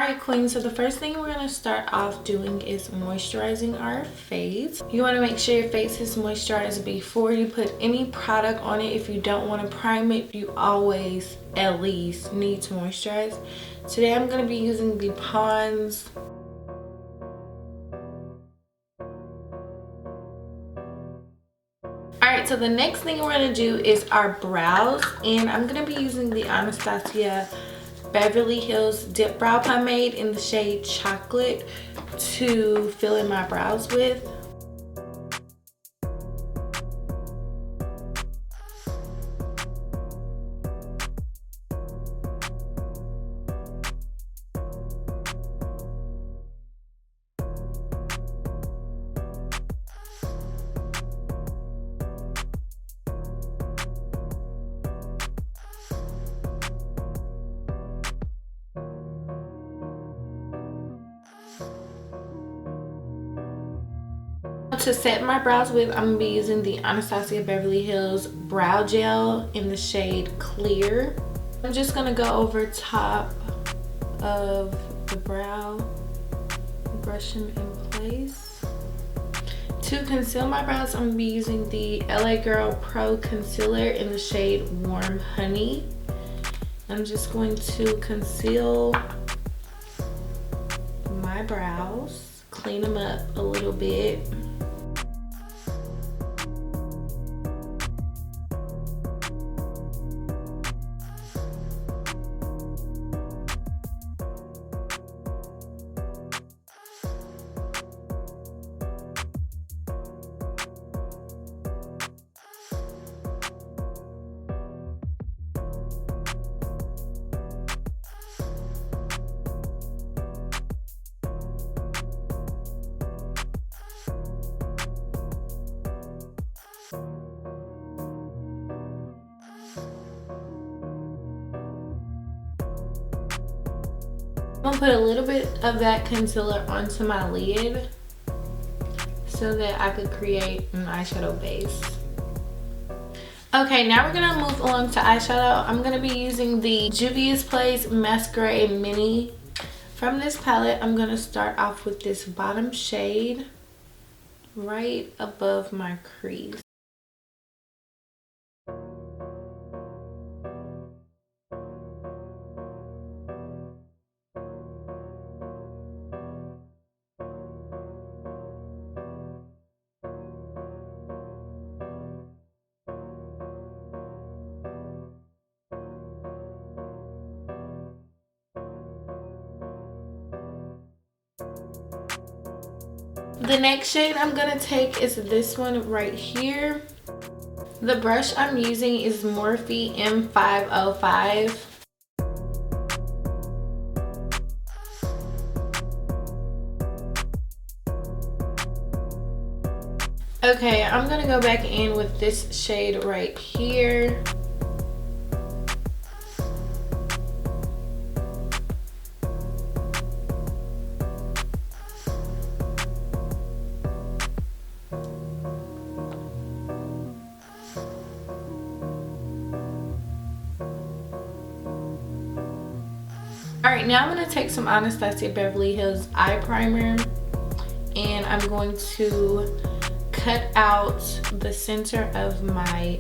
Alright queens, so the first thing we're going to start off doing is moisturizing our face. You want to make sure your face is moisturized before you put any product on it. If you don't want to prime it, you always at least need to moisturize. Today I'm going to be using the Pond's Alright, so the next thing we're going to do is our brows, and I'm going to be using the Anastasia Beverly Hills Dip Brow Pomade in the shade Chocolate to fill in my brows with. To set my brows with, I'm going to be using the Anastasia Beverly Hills Brow Gel in the shade Clear. I'm just going to go over top of the brow, brush them in place. To conceal my brows, I'm going to be using the LA Girl Pro Concealer in the shade Warm Honey. I'm just going to conceal my brows, clean them up a little bit. I'm gonna put a little bit of that concealer onto my lid so that I could create an eyeshadow base. Okay, now we're gonna move along to eyeshadow. I'm gonna be using the Juviasplace Masquerade Mini. From this palette, I'm gonna start off with this bottom shade right above my crease. The next shade I'm gonna take is this one right here. The brush I'm using is Morphe M505. Okay, I'm gonna go back in with this shade right here. Alright, now I'm going to take some Anastasia Beverly Hills eye primer, and I'm going to cut out the center of my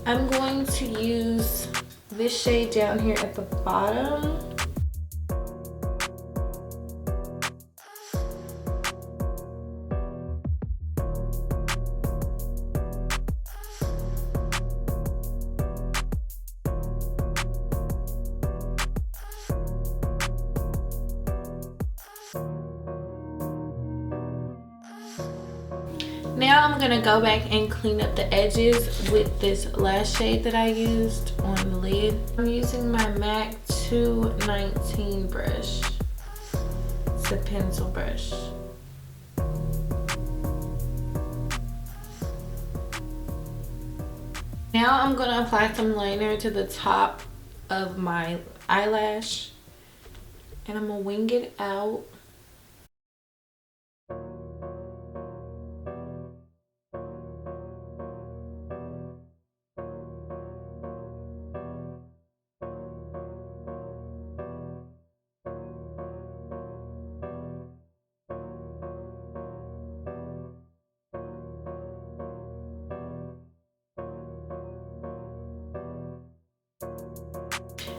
I'm going to use this shade down here at the bottom. Now I'm going to go back and clean up the edges with this last shade that I used on the lid. I'm using my MAC 219 brush. It's a pencil brush. Now I'm going to apply some liner to the top of my eyelash, and I'm going to wing it out.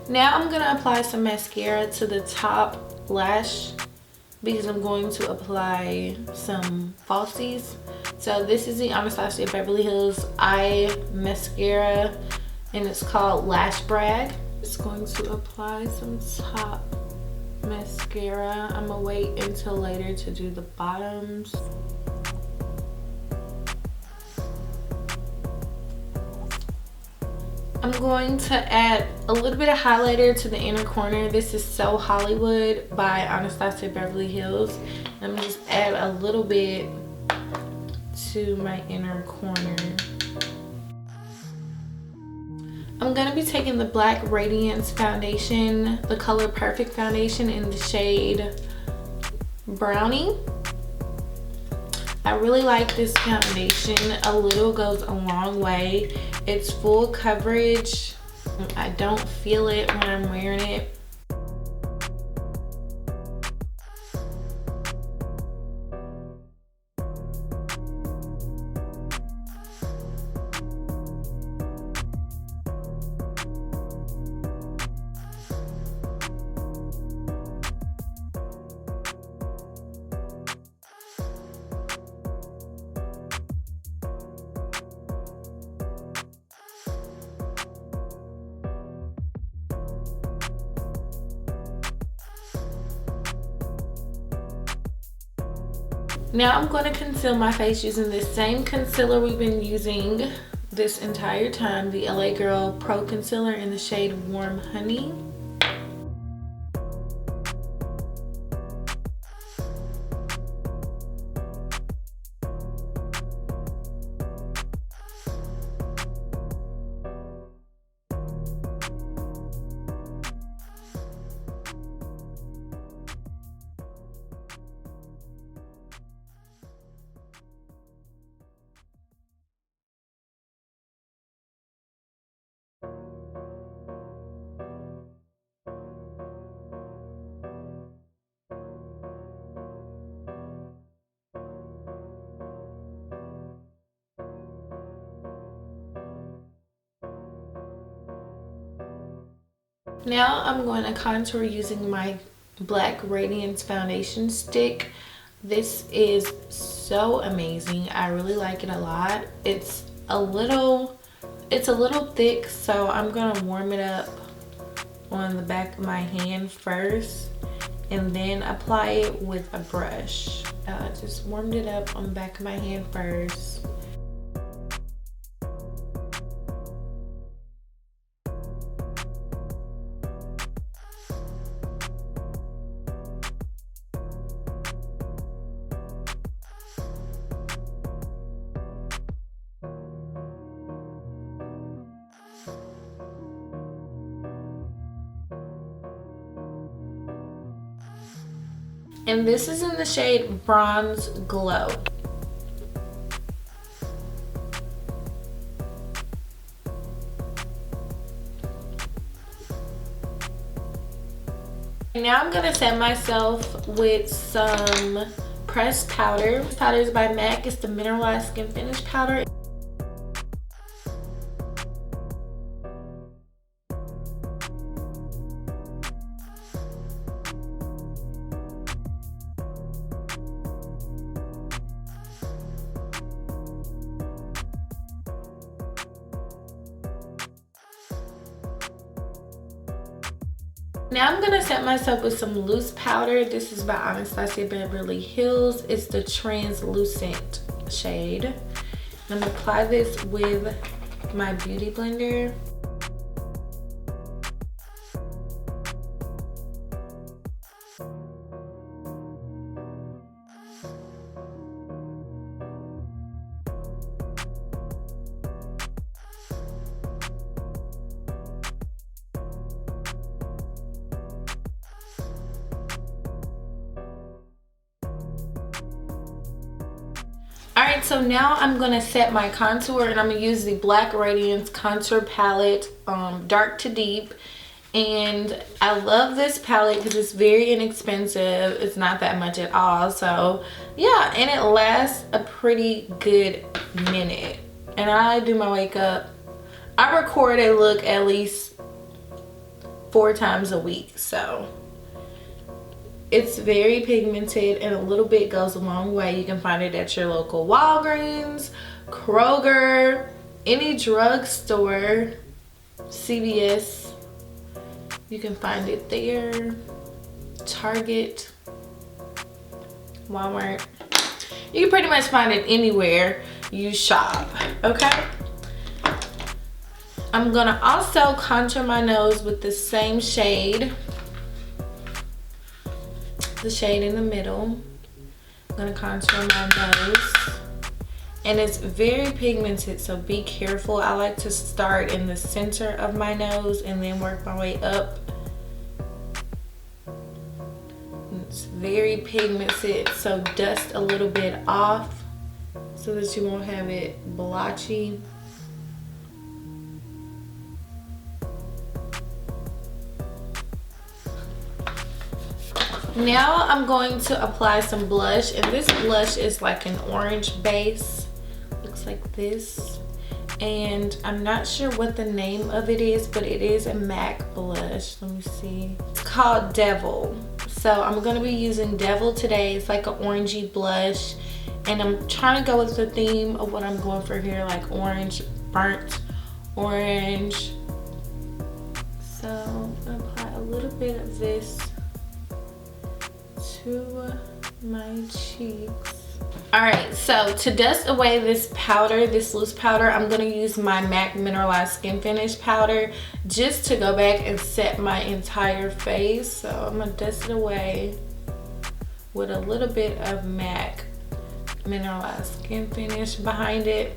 Now I'm going to apply some mascara to the top lash because I'm going to apply some falsies. So this is the Anastasia Beverly Hills Eye Mascara and it's called Lash Brag. Just going to apply some top mascara. I'm gonna wait until later to do the bottoms. I'm going to add a little bit of highlighter to the inner corner. This is So Hollywood by Anastasia Beverly Hills. Let me just add a little bit to my inner corner. I'm going to be taking the Black Radiance foundation, the color Perfect foundation in the shade Brownie. I really like this foundation. A little goes a long way. It's full coverage. I don't feel it when I'm wearing it. Now I'm going to conceal my face using the same concealer we've been using this entire time, the LA Girl Pro Concealer in the shade Warm Honey. Now I'm going to contour using my Black Radiance foundation stick. This is so amazing. I really like it a lot. It's a little thick, so I'm gonna warm it up on the back of my hand first and then apply it with a brush. Just warmed it up on the back of my hand first. And this is in the shade Bronze Glow. Now I'm gonna set myself with some pressed powder. This powder is by MAC. It's the Mineralized Skin Finish Powder. Now I'm gonna set myself with some loose powder. This is by Anastasia Beverly Hills. It's the translucent shade. I'm gonna apply this with my beauty blender. Alright, so now I'm going to set my contour, and I'm going to use the Black Radiance Contour Palette, Dark to Deep. And I love this palette because it's very inexpensive. It's not that much at all. So yeah, and it lasts a pretty good minute. And I do my makeup. I record a look at least 4 times a week. So it's very pigmented, and a little bit goes a long way. You can find it at your local Walgreens, Kroger, any drugstore, CVS. You can find it there, Target, Walmart. You can pretty much find it anywhere you shop, okay? I'm gonna also contour my nose with the same shade, the shade in the middle. I'm gonna contour my nose. And it's very pigmented, so be careful. I like to start in the center of my nose and then work my way up. It's very pigmented, so dust a little bit off so that you won't have it blotchy. Now I'm going to apply some blush, and this blush is like an orange base. Looks like this, and I'm not sure what the name of it is, but it is a MAC blush. Let me see. It's called Devil. So I'm going to be using Devil today. It's like an orangey blush, and I'm trying to go with the theme of what I'm going for here, like orange, burnt orange. So I'm going to apply a little bit of this to my cheeks. Alright, so to dust away this powder, this loose powder, I'm going to use my MAC Mineralized Skin Finish powder just to go back and set my entire face. So I'm going to dust it away with a little bit of MAC Mineralized Skin Finish behind it.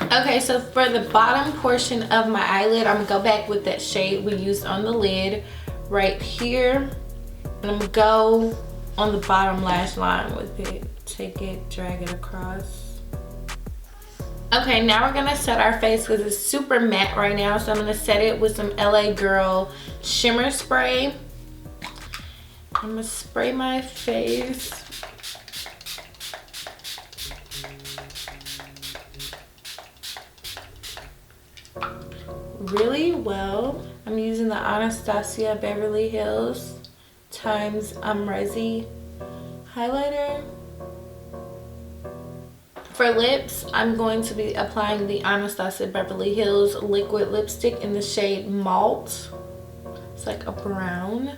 Okay, so for the bottom portion of my eyelid, I'm going to go back with that shade we used on the lid right here. And I'm going to go on the bottom lash line with it. Take it, drag it across. Okay, now we're going to set our face because it's super matte right now. So I'm going to set it with some LA Girl shimmer spray. I'm going to spray my face. Really well. I'm using the Anastasia Beverly Hills times Resi highlighter. For lips, I'm going to be applying the Anastasia Beverly Hills liquid lipstick in the shade Malt. It's like a brown.